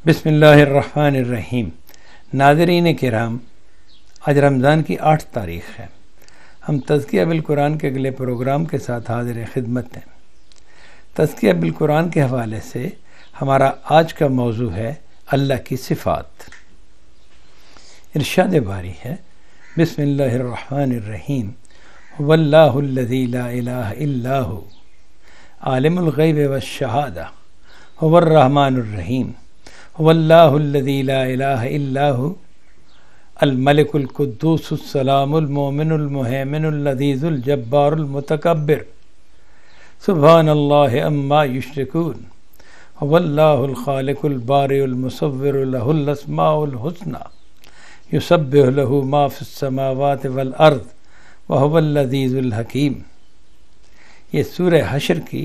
بسم اللہ الرحمن الرحیم۔ ناظرین کرام، آج رمضان کی 8 تاریخ ہے۔ ہم تزکیہ بالقرآن کے اگلے پروگرام کے ساتھ حاضر خدمت ہیں۔ تزکیہ بالقرآن کے حوالے سے ہمارا آج کا موضوع ہے اللہ کی صفات۔ ارشاد باری ہے، بسم اللہ الرحمن الرحیم، هو اللہ الذی لا الہ الا هو عالم الغیب والشہادہ هو الرحمن الرحیم، هو اللہ الذی لا الہ الا هو الملک القدوس السلام المؤمن المہیمن العزیز الجبار المتکبر سبحان اللہ عما یشرکون، هو اللہ الخالق البارئ المصور له الاسماء الحسنى یسبح له ما فی السماوات والارض وهو العزیز الحکیم۔ یہ سورہ حشر کی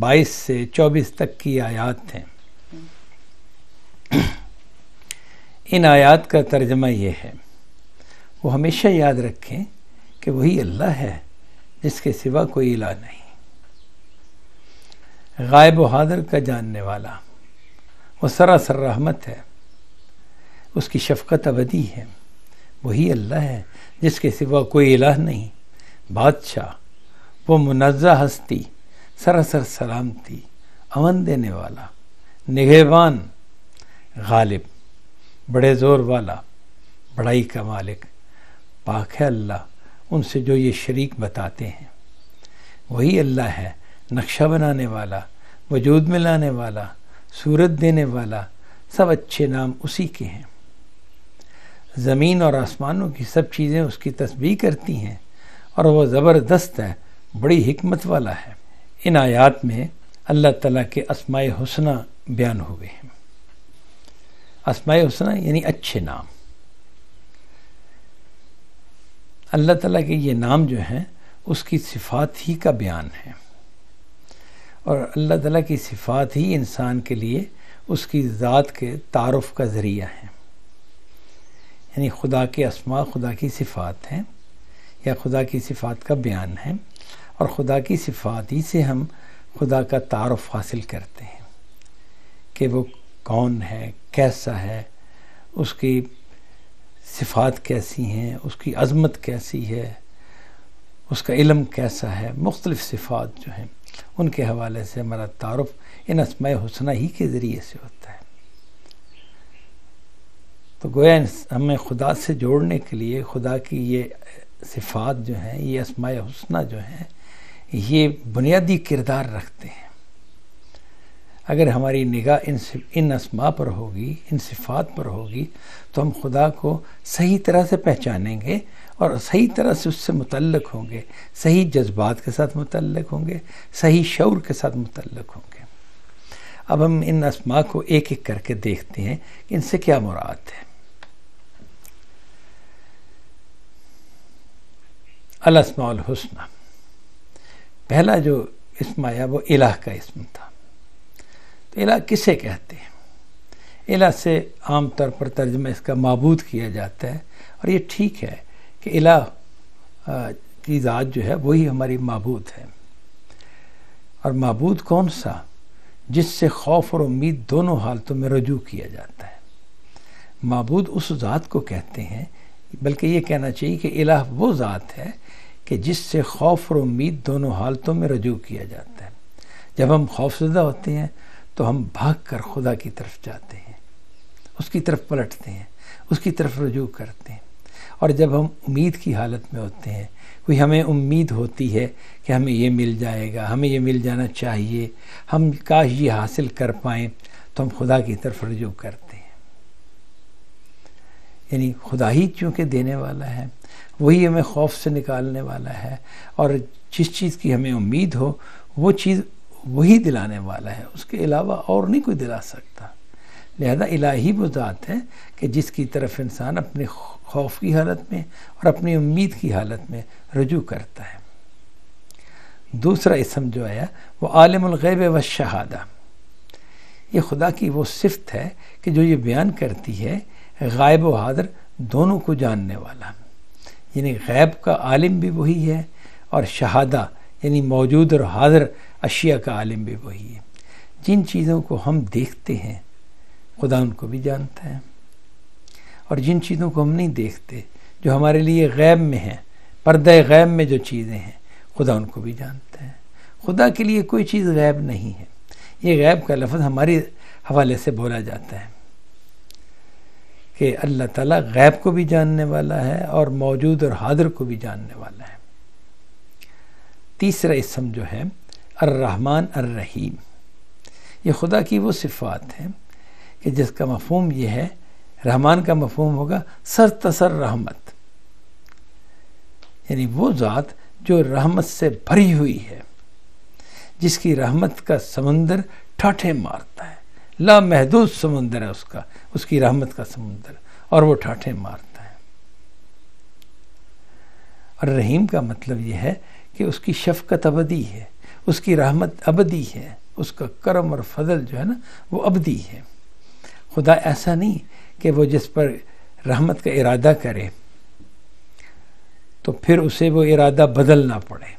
22 سے 24 تک کی آیات ہیں۔ ان آیات کا ترجمہ یہ ہے، وہ ہمیشہ یاد رکھیں کہ وہی اللہ ہے جس کے سوا کوئی الہ نہیں، غائب و حاضر کا جاننے والا، وہ سراسر رحمت ہے، اس کی شفقت ابدی ہے۔ وہی اللہ ہے جس کے سوا کوئی الہ نہیں، بادشاہ، وہ منزہ ہستی، سراسر سلامتی، امن دینے والا، نگہبان، غالب، بڑے زور والا، بڑائی کا مالک، پاک ہے اللہ ان سے جو یہ شریک بتاتے ہیں۔ وہی اللہ ہے نقشہ بنانے والا، وجود میں لانے والا، صورت دینے والا، سب اچھے نام اسی کے ہیں۔ زمین اور آسمانوں کی سب چیزیں اس کی تسبیح کرتی ہیں اور وہ زبردست ہے، بڑی حکمت والا ہے۔ ان آیات میں اللہ تعالیٰ کے اسماء حسنہ بیان ہوئے ہیں۔ اسماء حسنہ یعنی اچھے نام۔ اللہ تعالیٰ کے یہ نام جو ہیں اس کی صفات ہی کا بیان ہے، اور اللہ تعالیٰ کی صفات ہی انسان کے لیے اس کی ذات کے تعارف کا ذریعہ ہے۔ یعنی خدا کے اسماء خدا کی صفات ہیں، یا خدا کی صفات کا بیان ہے، اور خدا کی صفات ہی سے ہم خدا کا تعارف حاصل کرتے ہیں کہ وہ کون ہے، کیسا ہے، اس کی صفات کیسی ہیں، اس کی عظمت کیسی ہے، اس کا علم کیسا ہے۔ مختلف صفات جو ہیں ان کے حوالے سے ہمارا تعارف ان اسماء حسنہ ہی کے ذریعے سے ہوتا ہے۔ تو گویا ہمیں خدا سے جوڑنے کے لیے خدا کی یہ صفات جو ہیں، یہ اسماء حسنہ جو ہیں، یہ بنیادی کردار رکھتے ہیں۔ اگر ہماری نگاہ ان اسماء پر ہوگی، ان صفات پر ہوگی، تو ہم خدا کو صحیح طرح سے پہچانیں گے اور صحیح طرح سے اس سے متعلق ہوں گے، صحیح جذبات کے ساتھ متعلق ہوں گے، صحیح شعور کے ساتھ متعلق ہوں گے۔ اب ہم ان اسماء کو ایک ایک کر کے دیکھتے ہیں کہ ان سے کیا مراد ہے۔ الاسماء الحسنہ، پہلا جو اسم آیا وہ الہ کا اسم تھا۔ تو الہ کسے کہتے ہیں؟ الہ سے عام طور پر ترجمہ اس کا معبود کیا جاتا ہے، اور یہ ٹھیک ہے کہ الہ کی ذات جو ہے وہی ہماری معبود ہے۔ اور معبود کون سا؟ جس سے خوف اور امید دونوں حالتوں میں رجوع کیا جاتا ہے۔ معبود اس ذات کو کہتے ہیں، بلکہ یہ کہنا چاہیے کہ الہ وہ ذات ہے کہ جس سے خوف اور امید دونوں حالتوں میں رجوع کیا جاتا ہے۔ جب ہم خوف زدہ ہوتے ہیں تو ہم بھاگ کر خدا کی طرف جاتے ہیں، اس کی طرف پلٹتے ہیں، اس کی طرف رجوع کرتے ہیں۔ اور جب ہم امید کی حالت میں ہوتے ہیں، کوئی ہمیں امید ہوتی ہے کہ ہمیں یہ مل جائے گا، ہمیں یہ مل جانا چاہیے، ہم کاش یہ حاصل کر پائیں، تو ہم خدا کی طرف رجوع کرتے ہیں۔ یعنی خدا ہی چونکہ دینے والا ہے، وہی ہمیں خوف سے نکالنے والا ہے، اور جس چیز کی ہمیں امید ہو وہ چیز وہی دلانے والا ہے، اس کے علاوہ اور نہیں کوئی دلا سکتا۔ لہذا الہی وہ ذات ہے کہ جس کی طرف انسان اپنے خوف کی حالت میں اور اپنی امید کی حالت میں رجوع کرتا ہے۔ دوسرا اسم جو آیا وہ عالم الغیب والشہادہ، یہ خدا کی وہ صفت ہے کہ جو یہ بیان کرتی ہے غائب و حاضر دونوں کو جاننے والا۔ یعنی غیب کا عالم بھی وہی ہے، اور شہادہ یعنی موجود اور حاضر اشیاء کا عالم بھی وہی ہے۔ جن چیزوں کو ہم دیکھتے ہیں خدا ان کو بھی جانتا ہے. اور جن چیزوں کو ہم نہیں دیکھتے، جو ہمارے لیے غیب میں ہیں، پردہ غیب میں جو چیزیں ہیں، خدا ان کو بھی جانتا ہے. خدا کے لیے کوئی چیز غیب نہیں ہے. یہ غیب کا لفظ ہمارے حوالے سے بولا جاتا ہے کہ اللہ تعالیٰ غیب کو بھی جاننے والا ہے اور موجود اور حاضر کو بھی جاننے والا ہے. تیسرا اسم جو ہے الرحمن الرحیم، یہ خدا کی وہ صفات ہیں کہ جس کا مفہوم یہ ہے، رحمان کا مفہوم ہوگا سرتسر رحمت، یعنی وہ ذات جو رحمت سے بھری ہوئی ہے، جس کی رحمت کا سمندر ٹھاٹھے مارتا ہے. لامحدود سمندر ہے اس کی رحمت کا سمندر، اور وہ ٹھاٹھے مارتا ہے. اور رحیم کا مطلب یہ ہے کہ اس کی شفقت ابدی ہے، اس کی رحمت ابدی ہے، اس کا کرم اور فضل جو ہے نا وہ ابدی ہے. خدا ایسا نہیں کہ وہ جس پر رحمت کا ارادہ کرے تو پھر اسے وہ ارادہ بدلنا پڑے،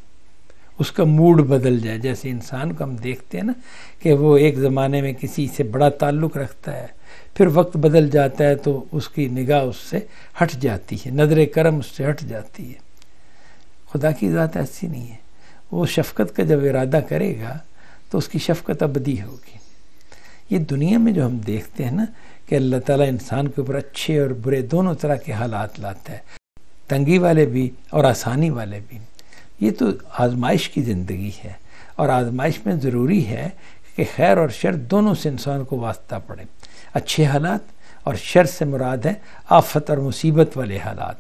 اس کا موڈ بدل جائے. جیسے انسان کو ہم دیکھتے ہیں نا کہ وہ ایک زمانے میں کسی سے بڑا تعلق رکھتا ہے، پھر وقت بدل جاتا ہے تو اس کی نگاہ اس سے ہٹ جاتی ہے، نظر کرم اس سے ہٹ جاتی ہے. خدا کی ذات ایسی نہیں ہے. وہ شفقت کا جب ارادہ کرے گا تو اس کی شفقت ابدی ہوگی. یہ دنیا میں جو ہم دیکھتے ہیں نا کہ اللہ تعالیٰ انسان کے اوپر اچھے اور برے دونوں طرح کے حالات لاتا ہے، تنگی والے بھی اور آسانی والے بھی. یہ تو آزمائش کی زندگی ہے، اور آزمائش میں ضروری ہے کہ خیر اور شر دونوں سے انسان کو واسطہ پڑے. اچھے حالات اور شر سے مراد ہے آفت اور مصیبت والے حالات.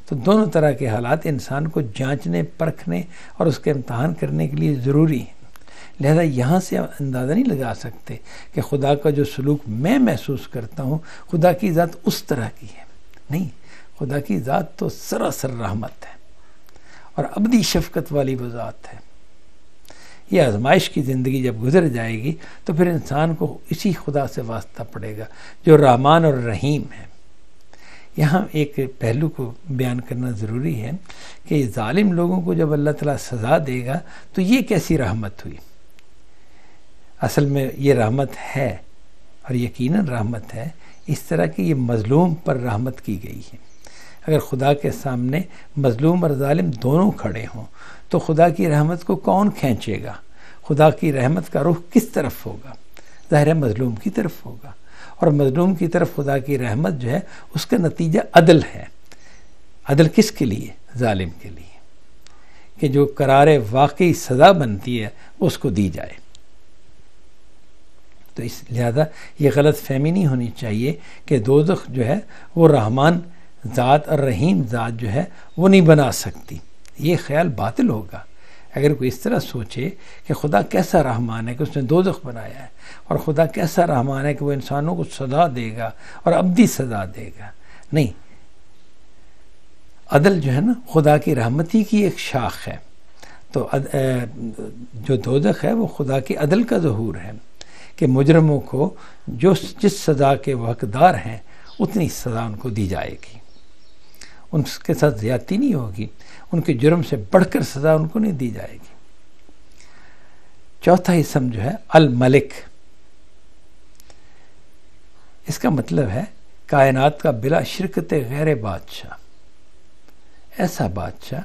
تو دونوں طرح کے حالات انسان کو جانچنے، پرکھنے اور اس کے امتحان کرنے کے لیے ضروری ہیں. لہذا یہاں سے اندازہ نہیں لگا سکتے کہ خدا کا جو سلوک میں محسوس کرتا ہوں خدا کی ذات اس طرح کی ہے. نہیں، خدا کی ذات تو سراسر رحمت ہے اور ابدی شفقت والی وہ ذات ہے. یہ آزمائش کی زندگی جب گزر جائے گی تو پھر انسان کو اسی خدا سے واسطہ پڑے گا جو رحمان اور رحیم ہے. یہاں ایک پہلو کو بیان کرنا ضروری ہے کہ ظالم لوگوں کو جب اللہ تعالیٰ سزا دے گا تو یہ کیسی رحمت ہوئی. اصل میں یہ رحمت ہے، اور یقیناً رحمت ہے. اس طرح کی یہ مظلوم پر رحمت کی گئی ہے. اگر خدا کے سامنے مظلوم اور ظالم دونوں کھڑے ہوں تو خدا کی رحمت کو کون کھینچے گا؟ خدا کی رحمت کا رخ کس طرف ہوگا؟ ظاہر ہے مظلوم کی طرف ہوگا. اور مظلوم کی طرف خدا کی رحمت جو ہے اس کا نتیجہ عدل ہے. عدل کس کے لیے؟ ظالم کے لیے، کہ جو قرار واقعی سزا بنتی ہے اس کو دی جائے. تو اس لہذا یہ غلط فہمی نہیں ہونی چاہیے کہ دوزخ جو ہے وہ رحمان ذات اور رحیم ذات جو ہے وہ نہیں بنا سکتی. یہ خیال باطل ہوگا اگر کوئی اس طرح سوچے کہ خدا کیسا رحمان ہے کہ اس نے دوزخ بنایا ہے، اور خدا کیسا رحمان ہے کہ وہ انسانوں کو سزا دے گا اور ابدی سزا دے گا. نہیں، عدل جو ہے نا خدا کی رحمتی کی ایک شاخ ہے. تو جو دوزخ ہے وہ خدا کی عدل کا ظہور ہے کہ مجرموں کو جس سزا کے وہ حقدار ہیں اتنی سزا ان کو دی جائے گی. ان کے ساتھ زیادتی نہیں ہوگی، ان کے جرم سے بڑھ کر سزا ان کو نہیں دی جائے گی. چوتھا اسم جو ہے الملک، اس کا مطلب ہے کائنات کا بلا شرکت غیر بادشاہ. ایسا بادشاہ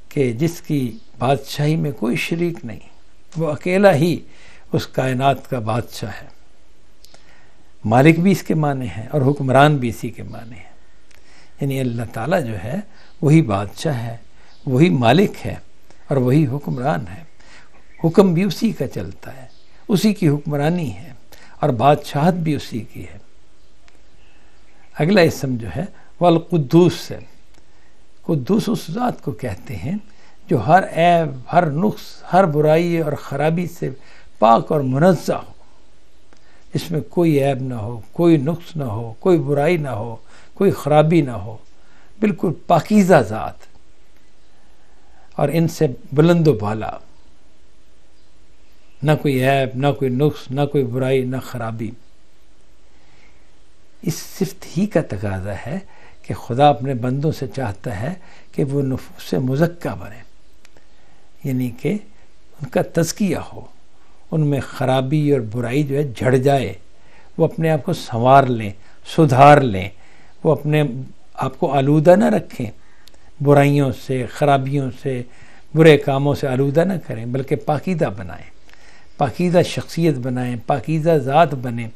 کہ جس کی بادشاہی میں کوئی شریک نہیں، وہ اکیلا ہی اس کائنات کا بادشاہ ہے. مالک بھی اس کے معنی ہیں اور حکمران بھی اسی کے معنی ہیں. یعنی اللہ تعالیٰ جو ہے وہی بادشاہ ہے، وہی مالک ہے اور وہی حکمران ہے. حکم بھی اسی کا چلتا ہے، اسی کی حکمرانی ہے اور بادشاہت بھی اسی کی ہے. اگلا اسم جو ہے وہ القدوس ہے. قدوس اس ذات کو کہتے ہیں جو ہر عیب، ہر نقص، ہر برائی اور خرابی سے پاک اور منزہ ہو، اس میں کوئی عیب نہ ہو، کوئی نقص نہ ہو، کوئی برائی نہ ہو، کوئی خرابی نہ ہو. بالکل پاکیزہ ذات اور ان سے بلند و بالا، نہ کوئی عیب، نہ کوئی نقص، نہ کوئی برائی، نہ خرابی. اس صفت ہی کا تقاضا ہے کہ خدا اپنے بندوں سے چاہتا ہے کہ وہ نفوس مزکہ بنے، یعنی کہ ان کا تزکیہ ہو، ان میں خرابی اور برائی جو ہے جھڑ جائے، وہ اپنے آپ کو سنوار لیں، سدھار لیں، وہ اپنے آپ کو آلودہ نہ رکھیں، برائیوں سے، خرابیوں سے، برے کاموں سے آلودہ نہ کریں، بلکہ پاکیزہ بنائیں، پاکیزہ شخصیت بنائیں، پاکیزہ ذات بنیں۔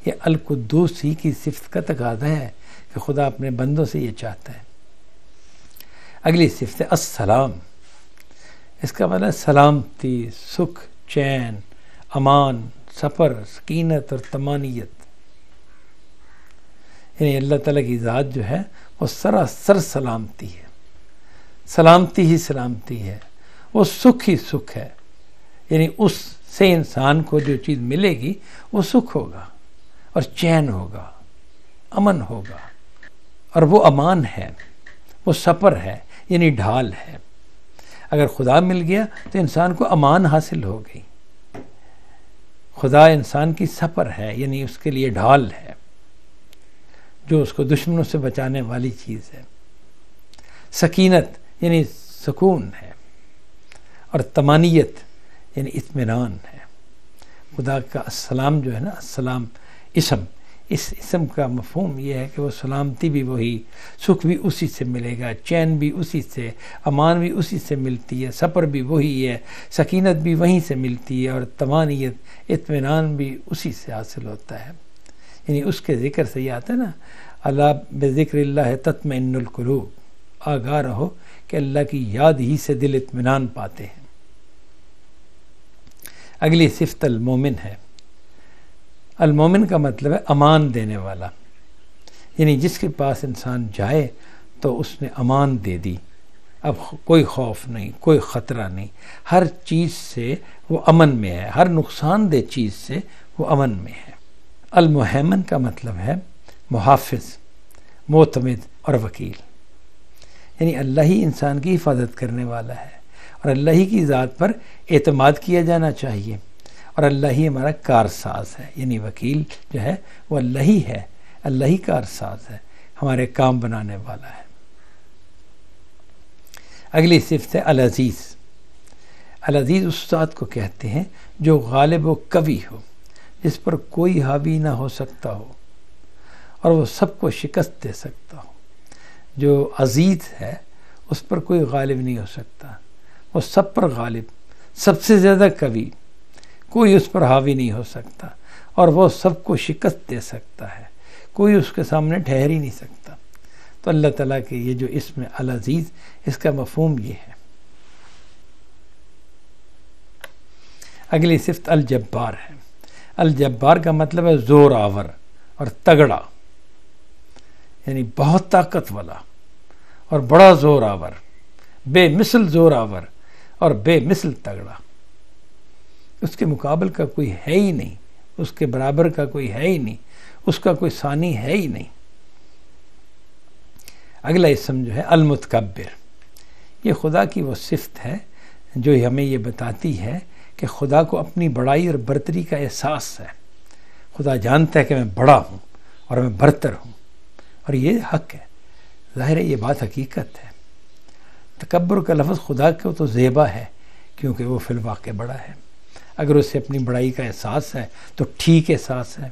یہ القدوس ہی کی صفت کا تقاضا ہے کہ خدا اپنے بندوں سے یہ چاہتا ہے۔ اگلی صفت ہے السلام۔ اس کا مطلب سلامتی، سکھ، چین، امان، سفر، سکینت اور طمانیت۔ یعنی اللہ تعالیٰ کی ذات جو ہے وہ سراسر سلامتی ہے، سلامتی ہی سلامتی ہے، وہ سکھ ہی سکھ ہے۔ یعنی اس سے انسان کو جو چیز ملے گی وہ سکھ ہوگا اور چین ہوگا، امن ہوگا، اور وہ امان ہے، وہ سفر ہے، یعنی ڈھال ہے۔ اگر خدا مل گیا تو انسان کو امان حاصل ہو گئی۔ خدا انسان کی سفر ہے، یعنی اس کے لیے ڈھال ہے، جو اس کو دشمنوں سے بچانے والی چیز ہے۔ سکینت یعنی سکون ہے، اور طمانیت یعنی اطمینان ہے۔ خدا کا السلام جو ہے نا، السلام اسم، اس اسم کا مفہوم یہ ہے کہ وہ سلامتی بھی وہی، سکھ بھی اسی سے ملے گا، چین بھی اسی سے، امان بھی اسی سے ملتی ہے، سفر بھی وہی ہے، سکینت بھی وہیں سے ملتی ہے، اور طمانیت، اطمینان بھی اسی سے حاصل ہوتا ہے۔ یعنی اس کے ذکر سے یہ آتا ہے نا، اللہ بذکر اللہ تطمئن القلوب، آگاہ رہو کہ اللہ کی یاد ہی سے دل اطمینان پاتے ہیں۔ اگلی صفت المومن ہے۔ المومن کا مطلب ہے امان دینے والا، یعنی جس کے پاس انسان جائے تو اس نے امان دے دی، اب کوئی خوف نہیں، کوئی خطرہ نہیں، ہر چیز سے وہ امن میں ہے، ہر نقصان دہ چیز سے وہ امن میں ہے۔ المہیمن کا مطلب ہے محافظ، معتمد اور وکیل، یعنی اللہ ہی انسان کی حفاظت کرنے والا ہے، اور اللہ ہی کی ذات پر اعتماد کیا جانا چاہیے، اور اللہ ہی ہمارا کارساز ہے۔ یعنی وکیل جو ہے وہ اللہ ہی ہے، اللہ ہی کارساز ہے، ہمارے کام بنانے والا ہے۔ اگلی صفت ہے العزیز۔ العزیز اس ذات کو کہتے ہیں جو غالب و قوی ہو، جس پر کوئی حاوی نہ ہو سکتا ہو، اور وہ سب کو شکست دے سکتا ہو۔ جو عزیز ہے اس پر کوئی غالب نہیں ہو سکتا، وہ سب پر غالب، سب سے زیادہ قوی، کوئی اس پر حاوی نہیں ہو سکتا، اور وہ سب کو شکست دے سکتا ہے، کوئی اس کے سامنے ٹھہر ہی نہیں سکتا۔ تو اللہ تعالیٰ کے یہ جو اسم العزیز، اس کا مفہوم یہ ہے۔ اگلی صفت الجبار ہے۔ الجبار کا مطلب ہے زور آور اور تگڑا، یعنی بہت طاقت والا اور بڑا زور آور، بے مثل زور آور اور بے مثل تگڑا۔ اس کے مقابل کا کوئی ہے ہی نہیں، اس کے برابر کا کوئی ہے ہی نہیں، اس کا کوئی ثانی ہے ہی نہیں۔ اگلا اسم جو ہے المتکبر، یہ خدا کی وہ صفت ہے جو ہمیں یہ بتاتی ہے کہ خدا کو اپنی بڑائی اور برتری کا احساس ہے۔ خدا جانتا ہے کہ میں بڑا ہوں اور میں برتر ہوں، اور یہ حق ہے، ظاہر ہے یہ بات حقیقت ہے۔ تکبر کا لفظ خدا کو تو زیبا ہے، کیونکہ وہ فی الواقع بڑا ہے۔ اگر اسے اپنی بڑائی کا احساس ہے تو ٹھیک احساس ہے،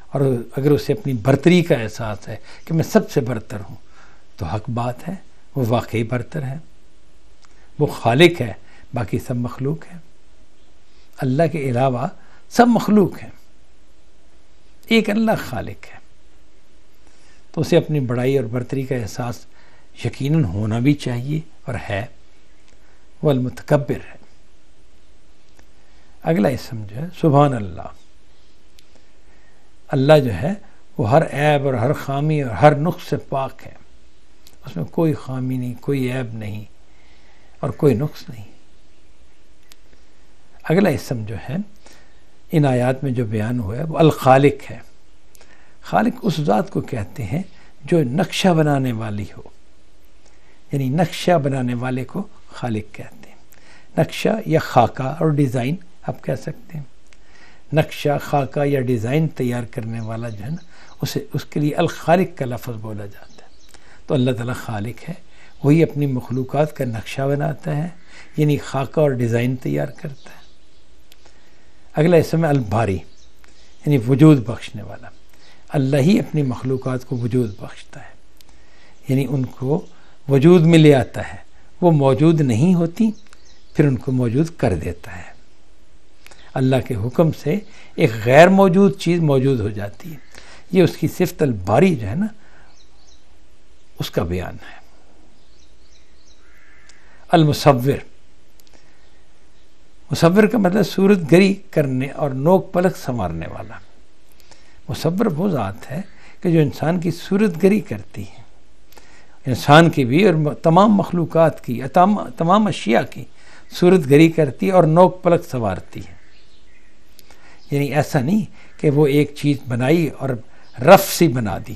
اور اگر اسے اپنی برتری کا احساس ہے کہ میں سب سے برتر ہوں تو حق بات ہے، وہ واقعی برتر ہے، وہ خالق ہے، باقی سب مخلوق ہے۔ اللہ کے علاوہ سب مخلوق ہیں، ایک اللہ خالق ہے، تو اسے اپنی بڑائی اور برتری کا احساس یقیناً ہونا بھی چاہیے، اور ہے، وہ المتکبر ہے۔ اگلا اسم جو ہے سبحان اللہ۔ اللہ جو ہے وہ ہر عیب اور ہر خامی اور ہر نقص سے پاک ہے، اس میں کوئی خامی نہیں، کوئی عیب نہیں اور کوئی نقص نہیں۔ اگلا اسم جو ہے ان آیات میں جو بیان ہوا ہے وہ الخالق ہے۔ خالق اس ذات کو کہتے ہیں جو نقشہ بنانے والی ہو، یعنی نقشہ بنانے والے کو خالق کہتے ہیں۔ نقشہ یا خاکہ اور ڈیزائن آپ کہہ سکتے ہیں۔ نقشہ، خاکہ یا ڈیزائن تیار کرنے والا جو ہے نا، اس کے لیے الخالق کا لفظ بولا جاتا ہے۔ تو اللہ تعالیٰ خالق ہے، وہی اپنی مخلوقات کا نقشہ بناتا ہے، یعنی خاکہ اور ڈیزائن تیار کرتا ہے۔ اگلا اسم ہے الباری، یعنی وجود بخشنے والا۔ اللہ ہی اپنی مخلوقات کو وجود بخشتا ہے، یعنی ان کو وجود میں لے آتا ہے، وہ موجود نہیں ہوتی پھر ان کو موجود کر دیتا ہے۔ اللہ کے حکم سے ایک غیر موجود چیز موجود ہو جاتی ہے، یہ اس کی صفت الباری جو ہے نا اس کا بیان ہے۔ المصور، مصور کا مطلب صورت گری کرنے اور نوک پلک سنوارنے والا۔ مصور وہ ذات ہے کہ جو انسان کی صورت گری کرتی ہے، انسان کی بھی اور تمام مخلوقات کی، تمام اشیاء کی صورت گری کرتی ہے اور نوک پلک سنوارتی ہے۔ یعنی ایسا نہیں کہ وہ ایک چیز بنائی اور رف سی بنا دی،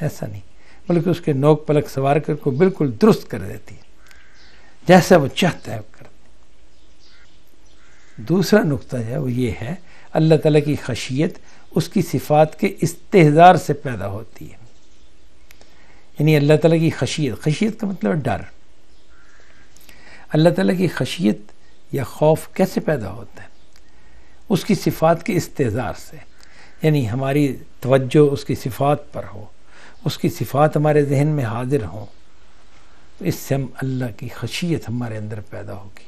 ایسا نہیں، بلکہ اس کے نوک پلک سنوار کر کو بالکل درست کر دیتی ہے، جیسا وہ چاہتا ہے کر۔ دوسرا نقطہ ہے وہ یہ ہے اللہ تعالیٰ کی خشیت اس کی صفات کے استحضار سے پیدا ہوتی ہے۔ یعنی اللہ تعالیٰ کی خشیت کا مطلب ڈر۔ اللہ تعالیٰ کی خشیت یا خوف کیسے پیدا ہوتا ہے؟ اس کی صفات کے استحضار سے، یعنی ہماری توجہ اس کی صفات پر ہو، اس کی صفات ہمارے ذہن میں حاضر ہوں، تو اس سے ہم اللہ کی خشیت ہمارے اندر پیدا ہوگی،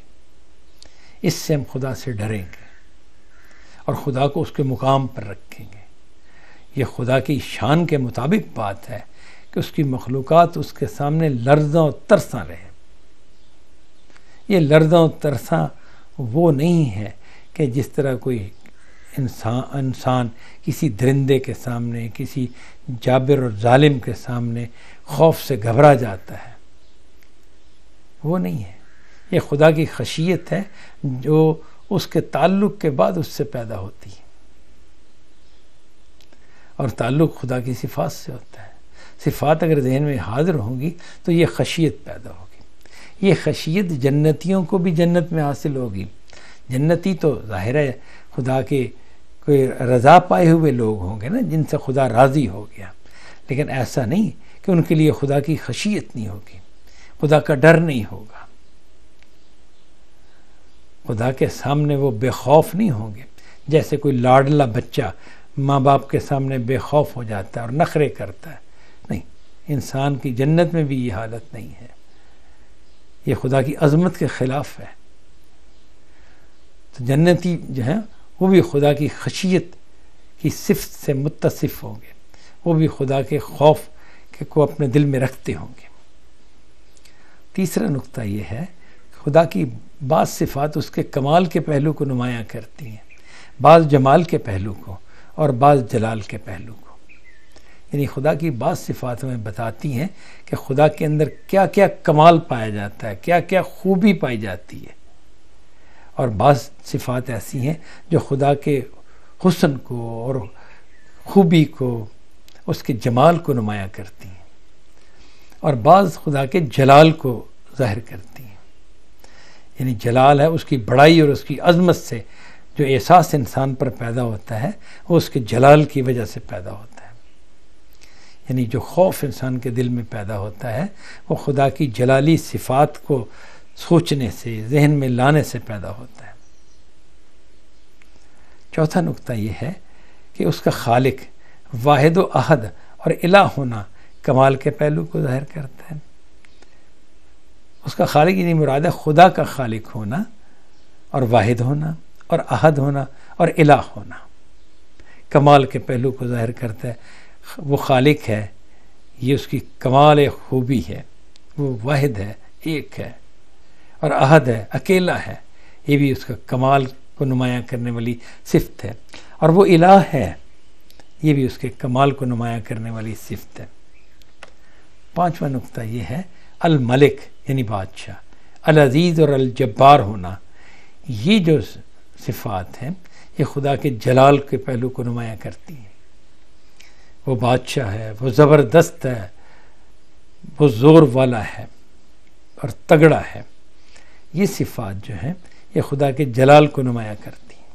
اس سے ہم خدا سے ڈریں گے اور خدا کو اس کے مقام پر رکھیں گے۔ یہ خدا کی شان کے مطابق بات ہے کہ اس کی مخلوقات اس کے سامنے لرزاں و ترساں رہے۔ یہ لرزاں و ترساں وہ نہیں ہے کہ جس طرح کوئی انسان کسی درندے کے سامنے، کسی جابر اور ظالم کے سامنے خوف سے گھبرا جاتا ہے، وہ نہیں ہے۔ یہ خدا کی خشیت ہے جو اس کے تعلق کے بعد اس سے پیدا ہوتی ہے، اور تعلق خدا کی صفات سے ہوتا ہے۔ صفات اگر ذہن میں حاضر ہوں گی تو یہ خشیت پیدا ہوگی۔ یہ خشیت جنتیوں کو بھی جنت میں حاصل ہوگی۔ جنتی تو ظاہر ہے خدا کے کوئی رضا پائے ہوئے لوگ ہوں گے نا، جن سے خدا راضی ہو گیا، لیکن ایسا نہیں کہ ان کے لیے خدا کی خشیت نہیں ہوگی، خدا کا ڈر نہیں ہوگا، خدا کے سامنے وہ بے خوف نہیں ہوں گے۔ جیسے کوئی لاڈلا بچہ ماں باپ کے سامنے بے خوف ہو جاتا ہے اور نخرے کرتا ہے، نہیں، انسان کی جنت میں بھی یہ حالت نہیں ہے۔ یہ خدا کی عظمت کے خلاف ہے۔ تو جنتی جو ہیں وہ بھی خدا کی خشیت کی صفت سے متصف ہوں گے، وہ بھی خدا کے خوف کو اپنے دل میں رکھتے ہوں گے۔ تیسرا نقطہ یہ ہے خدا کی بعض صفات اس کے کمال کے پہلو کو نمایاں کرتی ہیں، بعض جمال کے پہلو کو اور بعض جلال کے پہلو کو۔ یعنی خدا کی بعض صفات ہمیں بتاتی ہیں کہ خدا کے اندر کیا کیا کمال پایا جاتا ہے، کیا کیا خوبی پائی جاتی ہے، اور بعض صفات ایسی ہیں جو خدا کے حسن کو اور خوبی کو، اس کے جمال کو نمایاں کرتی ہیں، اور بعض خدا کے جلال کو ظاہر کرتی ہیں۔ یعنی جلال ہے اس کی بڑائی اور اس کی عظمت سے جو احساس انسان پر پیدا ہوتا ہے وہ اس کے جلال کی وجہ سے پیدا ہوتا ہے۔ یعنی جو خوف انسان کے دل میں پیدا ہوتا ہے وہ خدا کی جلالی صفات کو سوچنے سے، ذہن میں لانے سے پیدا ہوتا ہے۔ چوتھا نقطہ یہ ہے کہ اس کا خالق واحد و احد اور الہ ہونا کمال کے پہلو کو ظاہر کرتا ہے۔ اس کا خالق یعنی مراد ہے خدا کا خالق ہونا اور واحد ہونا اور احد ہونا اور الہ ہونا، کمال کے پہلو کو ظاہر کرتا ہے۔ وہ خالق ہے، یہ اس کی کمال خوبی ہے، وہ واحد ہے، ایک ہے، اور احد ہے، اکیلا ہے، یہ بھی اس کا کمال کو نمایاں کرنے والی صفت ہے، اور وہ الہ ہے، یہ بھی اس کے کمال کو نمایاں کرنے والی صفت ہے۔ پانچواں نقطہ یہ ہے الملک یعنی بادشاہ، العزیز اور الجبار ہونا۔ یہ جو صفات ہیں یہ خدا کے جلال کے پہلو کو نمایاں کرتی ہیں۔ وہ بادشاہ ہے، وہ زبردست ہے، وہ زور والا ہے اور تگڑا ہے۔ یہ صفات جو ہیں یہ خدا کے جلال کو نمایاں کرتی ہیں۔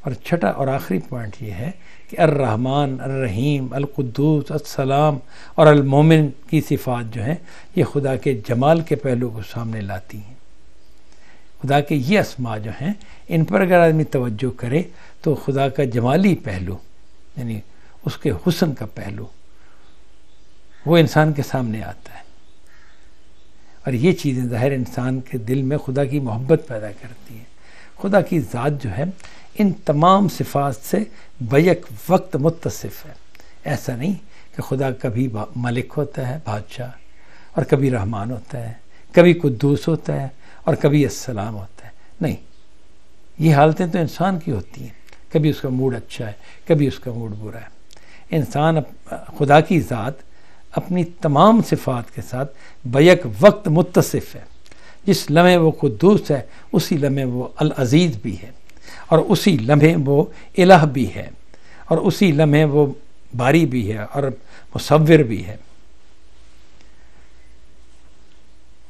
اور چھٹا اور آخری پوائنٹ یہ ہے کہ الرحمن، الرحیم، القدوس، السلام اور المومن کی صفات جو ہیں یہ خدا کے جمال کے پہلو کو سامنے لاتی ہیں۔ خدا کے یہ اسماء جو ہیں ان پر اگر آدمی توجہ کرے تو خدا کا جمالی پہلو یعنی اس کے حسن کا پہلو وہ انسان کے سامنے آتا ہے، اور یہ چیزیں ظاہر انسان کے دل میں خدا کی محبت پیدا کرتی ہیں۔ خدا کی ذات جو ہے ان تمام صفات سے بیک وقت متصف ہے۔ ایسا نہیں کہ خدا کبھی ملک ہوتا ہے، بادشاہ، اور کبھی رحمان ہوتا ہے، کبھی قدوس ہوتا ہے اور کبھی السلام ہوتا ہے، نہیں، یہ حالتیں تو انسان کی ہوتی ہیں، کبھی اس کا موڈ اچھا ہے، کبھی اس کا موڈ برا ہے۔ انسان خدا کی ذات اپنی تمام صفات کے ساتھ بیک وقت متصف ہے۔ جس لمحے وہ قدوس ہے اسی لمحے وہ العزیز بھی ہے، اور اسی لمحے وہ الہ بھی ہے، اور اسی لمحے وہ باری بھی ہے اور مصور بھی ہے۔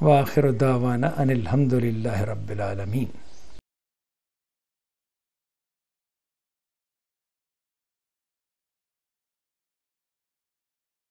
وآخر دعوانا ان الحمد للہ رب العالمین۔